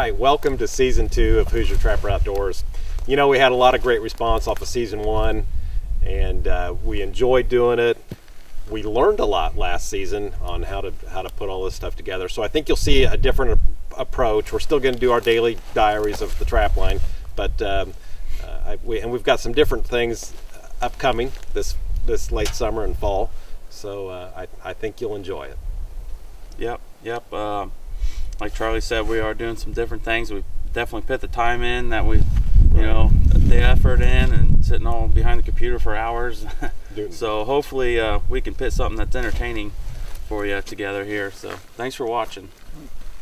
right, welcome to season 2 of Hoosier Trapper Outdoors. You know, we had a lot of great response off of season 1, and we enjoyed doing it. We learned a lot last season on how to put all this stuff together. So I think you'll see a different approach. We're still going to do our daily diaries of the trap line, but we've got some different things upcoming this late summer and fall. So I think you'll enjoy it. Yep. Like Charlie said, we are doing some different things. We've definitely put the time in that we, the effort in, and sitting all behind the computer for hours. So hopefully we can put something that's entertaining for you together here. So thanks for watching.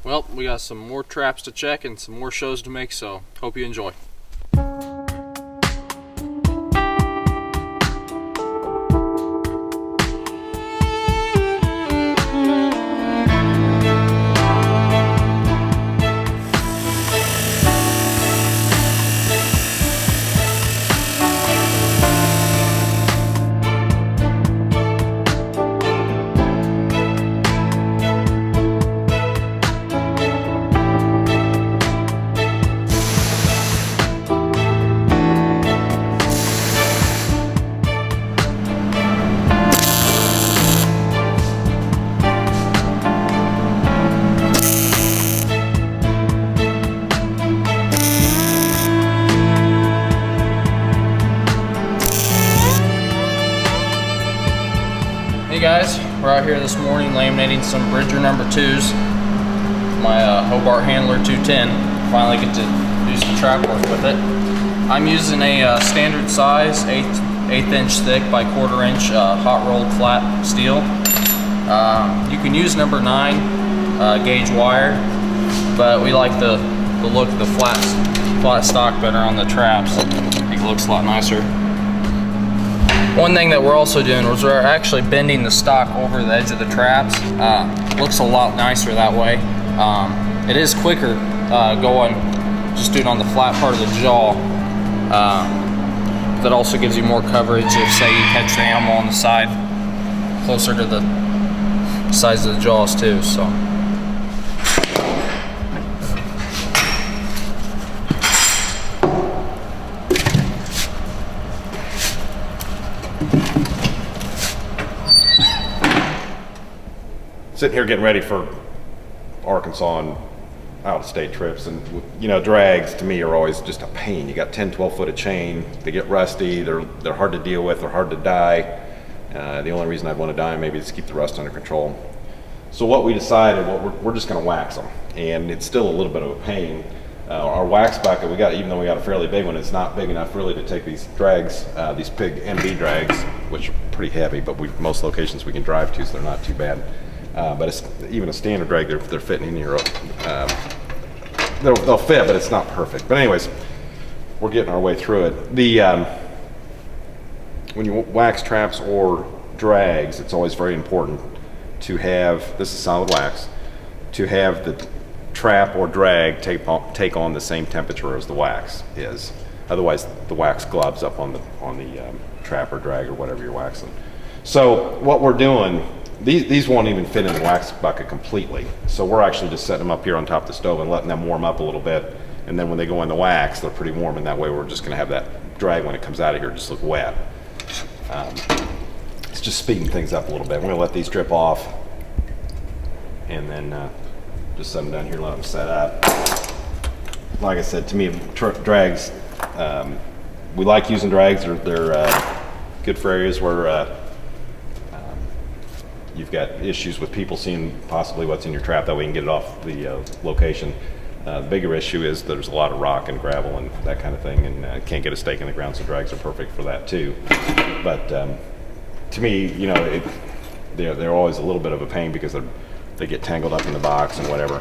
Well, we got some more traps to check and some more shows to make, so hope you enjoy. Hey guys, we're out here this morning laminating some Bridger number 2s. My Hobart Handler 210. Finally get to do some trap work with it. I'm using a standard size, eighth inch thick by 1/4 inch hot rolled flat steel. You can use number 9 gauge wire, but we like the look of the flat stock better on the traps. I think it looks a lot nicer. One thing that we're also doing is we're actually bending the stock over the edge of the traps. Looks a lot nicer that way. It is quicker going, just doing on the flat part of the jaw. That also gives you more coverage if, say, you catch the animal on the side, closer to the sides of the jaws too. So. Sitting here getting ready for Arkansas and out-of-state trips, and drags to me are always just a pain. You got 10-12 foot of chain, they get rusty, they're hard to deal with, they're hard to dye. The only reason I'd want to dye them maybe is to keep the rust under control. So what we decided, we're just going to wax them, and it's still a little bit of a pain. Our wax bucket we got, even though we got a fairly big one, it's not big enough really to take these drags, these big MB drags, which are pretty heavy, but most locations we can drive to, so they're not too bad. But it's, even a standard drag, they're fitting in here. They'll fit, but it's not perfect. But anyways, we're getting our way through it. When you wax traps or drags, it's always very important to have, this is solid wax, to have the trap or drag take on the same temperature as the wax is. Otherwise, the wax globs up on the trap or drag or whatever you're waxing. So what we're doing, these won't even fit in the wax bucket completely. So we're actually just setting them up here on top of the stove and letting them warm up a little bit. And then when they go in the wax, they're pretty warm, and that way we're just gonna have that drag when it comes out of here just look wet. It's just speeding things up a little bit. We're gonna let these drip off and then just set them down here and let them set up. Like I said, to me, drags, we like using drags. They're good for areas where you've got issues with people seeing possibly what's in your trap, that way you can get it off the location. The bigger issue is there's a lot of rock and gravel and that kind of thing, and can't get a stake in the ground, so drags are perfect for that too. But to me, they're always a little bit of a pain because they get tangled up in the box and whatever.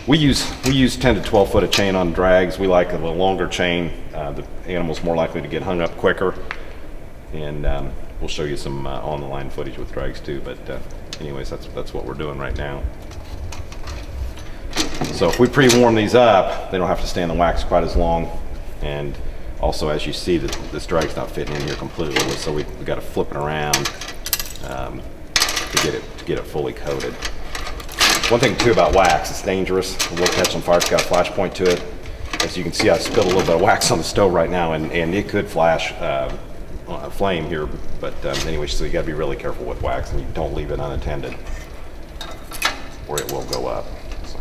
We use 10 to 12 foot of chain on drags. We like a little longer chain. The animal's more likely to get hung up quicker, and we'll show you some on the line footage with drags too. But anyways, that's what we're doing right now. So if we pre-warm these up, they don't have to stay in the wax quite as long. And also, as you see, this drag's not fitting in here completely, so we got to flip it around to get it fully coated. One thing too about wax, it's dangerous. It will catch on fire. It's got a flash point to it. As you can see, I spilled a little bit of wax on the stove right now, and it could flash a flame here. But anyway, so you got to be really careful with wax, and you don't leave it unattended, or it will go up. So.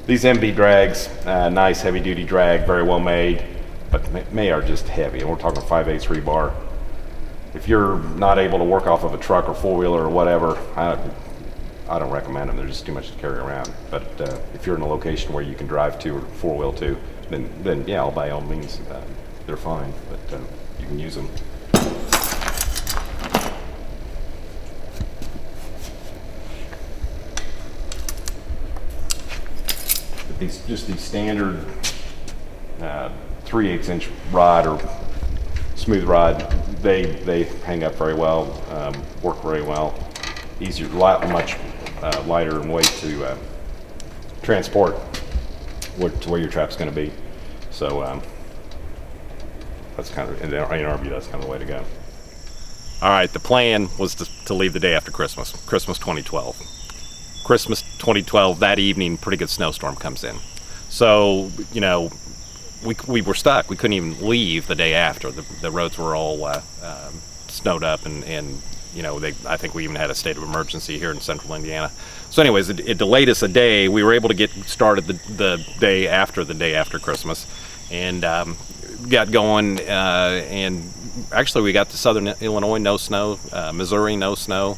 These MB drags, nice heavy-duty drag, very well made, but they are just heavy, and we're talking 5/8 rebar. If you're not able to work off of a truck or four-wheeler or whatever, I don't recommend them. They're just too much to carry around. But if you're in a location where you can drive to or four-wheel to, then yeah, by all means, they're fine. But you can use them. But these standard 3/8 inch rod or smooth rod, they hang up very well, work very well. Easier, much lighter in weight to transport to where your trap's going to be. So that's kind of, in our view, that's kind of the way to go. All right, the plan was to leave the day after Christmas 2012. Christmas 2012, that evening, pretty good snowstorm comes in. So, you know, we were stuck. We couldn't even leave the day after. The roads were all snowed up, and you know, I think we even had a state of emergency here in central Indiana. So anyways, it delayed us a day. We were able to get started the day after Christmas, and got going, and actually we got to southern Illinois, no snow, Missouri, no snow,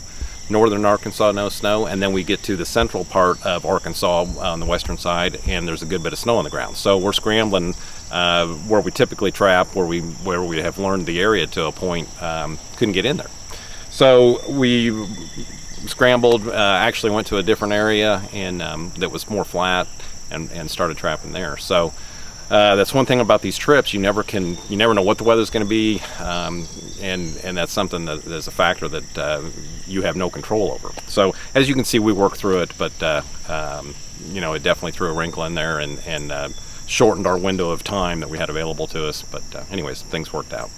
northern Arkansas, no snow, and then we get to the central part of Arkansas on the western side, and there's a good bit of snow on the ground. So we're scrambling where we typically trap, where we have learned the area to a point, couldn't get in there. So we scrambled, actually went to a different area and that was more flat, and started trapping there. So that's one thing about these trips. You never know what the weather's going to be, and that's something that is a factor that you have no control over. So as you can see, we worked through it, but you know, it definitely threw a wrinkle in there and shortened our window of time that we had available to us. But anyways, things worked out.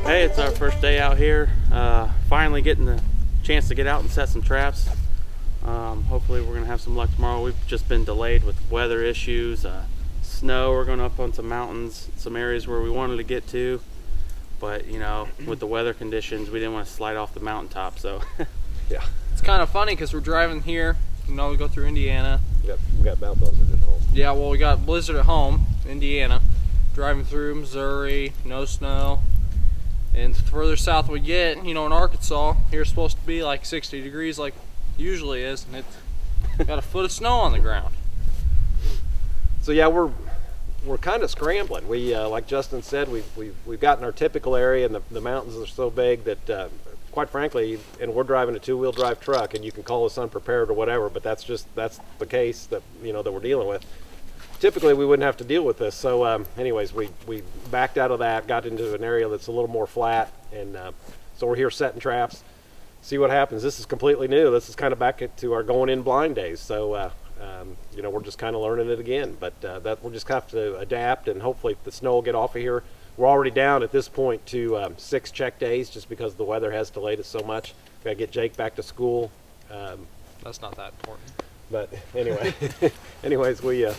Hey, it's our first day out here. Finally getting the chance to get out and set some traps. Hopefully we're gonna have some luck tomorrow. We've just been delayed with weather issues, snow. We're going up on some mountains, some areas where we wanted to get to, but you know, with the weather conditions, we didn't want to slide off the mountaintop. So Yeah. It's kind of funny because we're driving here. You know, we go through Indiana. We got Mount Blizzard at home. Yeah, well, we got blizzard at home, Indiana. Driving through Missouri, no snow. And the further south we get, you know, in Arkansas, here's supposed to be like 60 degrees like usually is, and it's got a foot of snow on the ground. So yeah, we're kind of scrambling. We like Justin said, we've gotten our typical area, and the mountains are so big that quite frankly, and we're driving a two-wheel drive truck, and you can call us unprepared or whatever, but that's the case that, you know, that we're dealing with. Typically we wouldn't have to deal with this. So anyways, we backed out of that, got into an area that's a little more flat, and so we're here setting traps, see what happens. This is completely new. This is kind of back to our going in blind days. So you know, we're just kind of learning it again, but that we'll just have to adapt, and hopefully the snow will get off of here. We're already down at this point to 6 check days just because the weather has delayed us so much. Got to get Jake back to school. That's not that important. But anyway, anyways, we're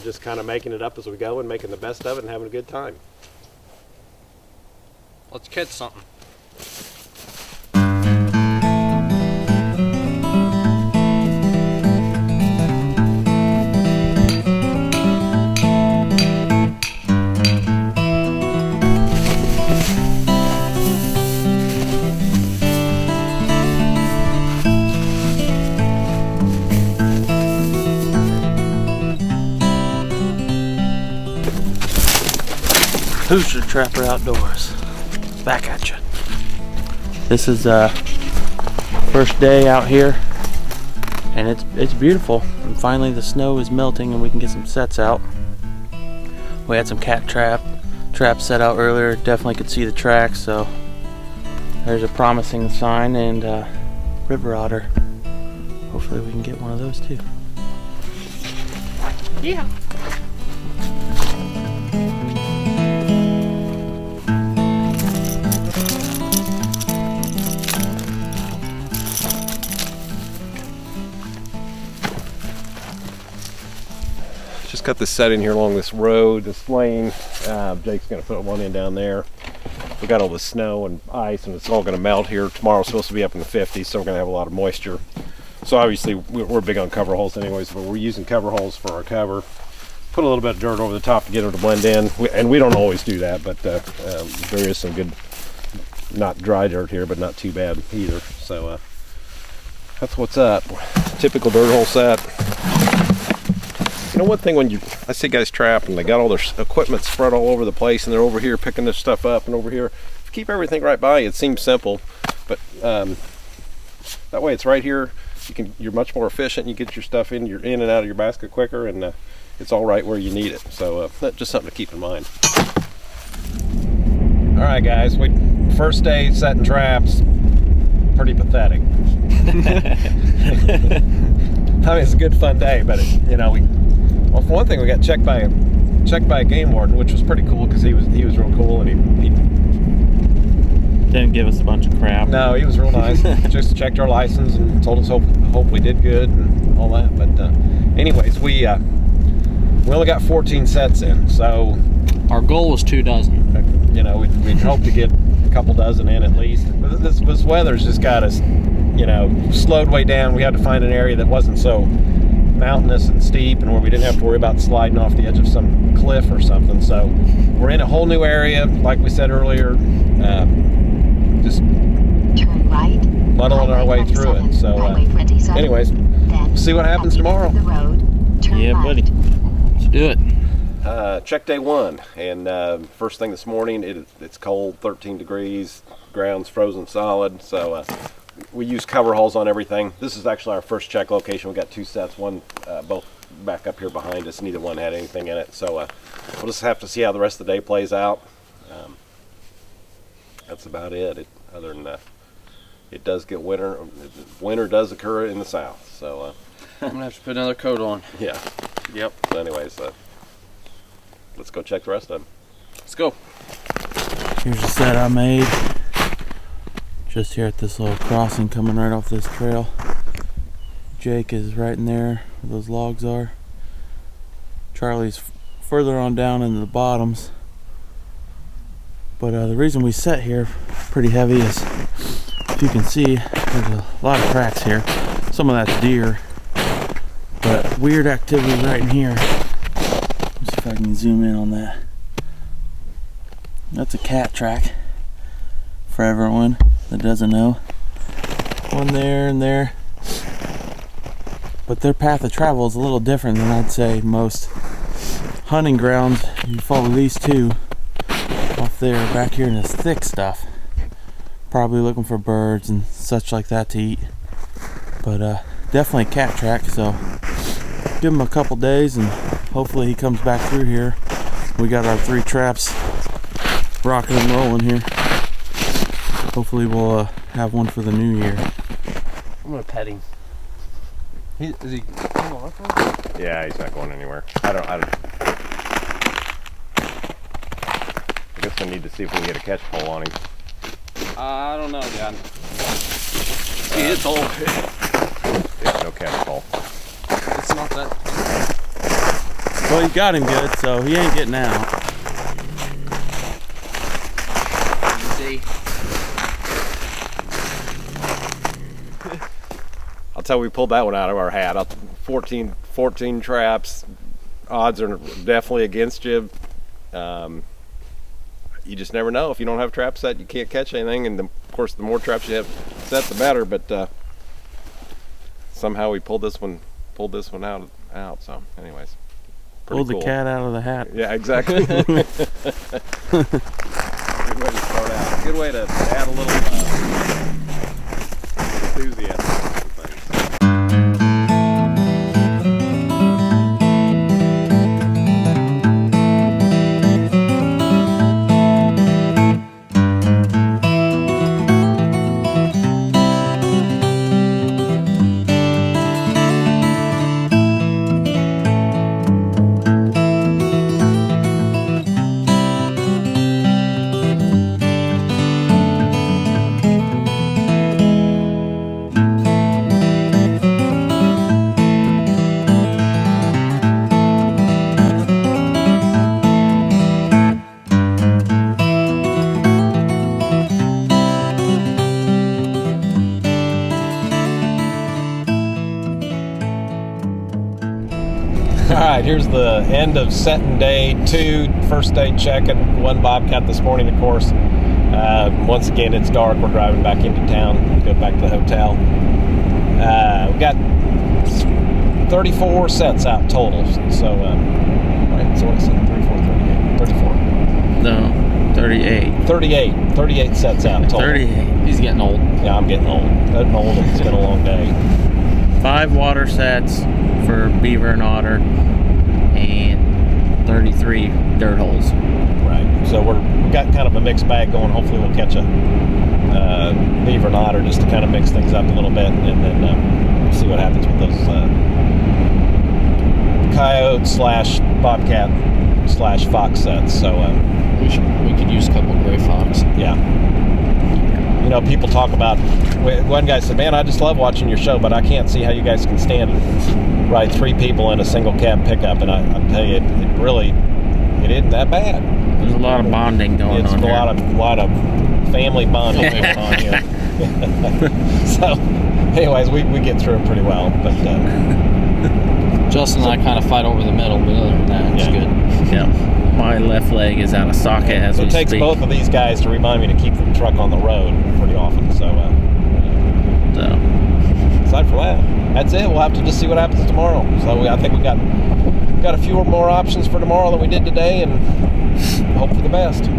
just kind of making it up as we go and making the best of it and having a good time. Let's catch something. Hoosier Trapper Outdoors, back at you. This is first day out here, and it's beautiful. And finally the snow is melting and we can get some sets out. We had some cat traps set out earlier. Definitely could see the tracks, so there's a promising sign. And river otter. Hopefully we can get one of those too. Yeah. Just got this set in here along this road, this lane. Jake's gonna put one in down there. We got all the snow and ice, and it's all gonna melt here. Tomorrow's supposed to be up in the 50s, so we're gonna have a lot of moisture. So obviously we're big on cover holes anyways, but we're using cover holes for our cover. Put a little bit of dirt over the top to get them to blend in, and we don't always do that, but there is some good, not dry dirt here, but not too bad either. So that's what's up. Typical dirt hole set. You know, one thing when I see guys trap and they got all their equipment spread all over the place, and they're over here picking this stuff up and over here. If you keep everything right by you, it seems simple, but that way it's right here. You're much more efficient. You get your stuff in. You're in and out of your basket quicker, and it's all right where you need it. So that's just something to keep in mind. All right, guys. First day setting traps. Pretty pathetic. I mean, it's a good fun day, but well, for one thing, we got checked by a game warden, which was pretty cool because he was real cool, and he Didn't give us a bunch of crap. No, he was real nice. Just checked our license and told us hope we did good and all that. But anyways, we only got 14 sets in, so Our goal was 2 dozen. We'd hope to get a couple dozen in at least. But this weather's just got us, slowed way down. We had to find an area that wasn't so mountainous and steep, and where we didn't have to worry about sliding off the edge of some cliff or something. So we're in a whole new area, like we said earlier. Just turn right, muddling our way through it. So anyways, see what happens tomorrow. The road, turn Yeah, left. buddy. Let's do it. Check day 1, and first thing this morning, it's cold, 13 degrees, ground's frozen solid, so we use cover holes on everything. This is actually our first check location. We got 2 sets, one both back up here behind us. Neither one had anything in it, so we'll just have to see how the rest of the day plays out. That's about it. Other than that, it does get winter. Winter does occur in the south, so I'm gonna have to put another coat on. yeah. Yep. So anyways, let's go check the rest of them. Let's go. Here's a set I made just here at this little crossing coming right off this trail. Jake is right in there where those logs are. Charlie's further on down into the bottoms. But the reason we set here pretty heavy is, if you can see, there's a lot of cracks here. Some of that's deer, but weird activity right in here. Let's see if I can zoom in on that. That's a cat track for everyone that doesn't know. One there and there. But their path of travel is a little different than I'd say most hunting grounds. You follow these two off there, back here in this thick stuff. Probably looking for birds and such like that to eat. But definitely a cat track, so give him a couple days and hopefully he comes back through here. We got our 3 traps rocking and rolling here. Hopefully we'll have one for the new year. I'm gonna pet him. Is he going off? Yeah, he's not going anywhere. I guess I need to see if we can get a catch pole on him. I don't know, Dad. See, it's old. There's no catch pole. It's not that. Well, you got him good, so he ain't getting out. See. I'll tell you, we pulled that one out of our hat. 14 traps. Odds are definitely against you. You just never know. If you don't have trap set, you can't catch anything. And of course, the more traps you have set, the better. But somehow we pulled this one out. So, anyways, Pulled cool. the cat out of the hat. Yeah, exactly. Good way to start out. Good way to add a little enthusiasm to things. All right, here's the end of setting day 2, first day checking. One Bobcat this morning, of course. Once again, it's dark. We're driving back into town, go back to the hotel. We got 34 sets out total. So, right, so what I said, 34. No, 38. 38 sets out total. 38. He's getting old. Yeah, I'm getting old. Getting old, and it's been a long day. 5 water sets for beaver and otter, and 33 dirt holes. Right. So we got kind of a mixed bag going. Hopefully we'll catch a beaver and otter just to kind of mix things up a little bit, and then see what happens with those coyote / bobcat / fox sets. So We could use a couple of gray fox. yeah. You know, people talk about, one guy said, man, I just love watching your show, but I can't see how you guys can stand and ride 3 people in a single cab pickup. And I'll tell you, it isn't that bad. There's a lot of bonding going It's on a here. lot of family bonding going on here. So, anyways, we get through it pretty well. But Justin and I kind of fight over the middle, but other than that, it's Yeah. good. Yeah. My left leg is out of socket as we it takes speak. both of these guys to remind me to keep the truck on the road pretty often. So, So, aside from that, that's it. We'll have to just see what happens tomorrow. So I think we got a few more options for tomorrow than we did today, and hope for the best.